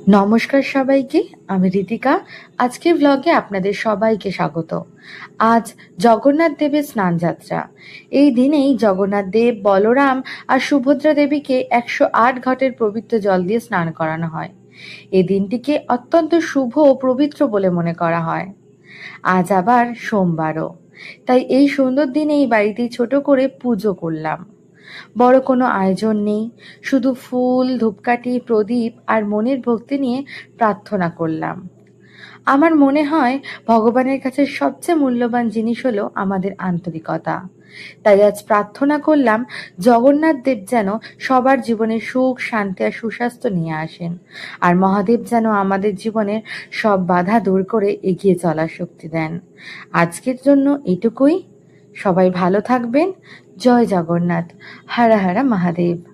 নমস্কার সবাইকে, আমি ঋতিকা। আজকের ব্লগে আপনাদের সবাইকে স্বাগত। আজ জগন্নাথ দেবের স্নানযাত্রা। এই দিনেই জগন্নাথ দেব, বলরাম আর সুভদ্রা দেবীকে 108 ঘাটের পবিত্র জল দিয়ে স্নান করানো হয়। এই দিনটিকে অত্যন্ত শুভ ও পবিত্র বলে মনে করা হয়। আজ আবার সোমবারও, তাই এই সুন্দর দিনেই বাড়িতে ছোট করে পুজো করলাম। বড় কোনো আয়োজন নেই, শুধু ফুল, ধূপকাঠি, প্রদীপ আর মনের ভক্তি নিয়ে প্রার্থনা করলাম। আমার মনে হয় ভগবানের কাছে সবচেয়ে মূল্যবান জিনিস হলো আমাদের আন্তরিকতা। তাই আজ প্রার্থনা করলাম জগন্নাথ দেব যেন সবার জীবনে সুখ, শান্তি আর সুস্বাস্থ্য নিয়ে আসেন, আর মহাদেব যেন আমাদের জীবনের সব বাধা দূর করে এগিয়ে চলার শক্তি দেন। আজকের জন্য এটুকুই। সবাই ভালো থাকবেন। জয় জগন্নাথ। হর হর মহাদেব।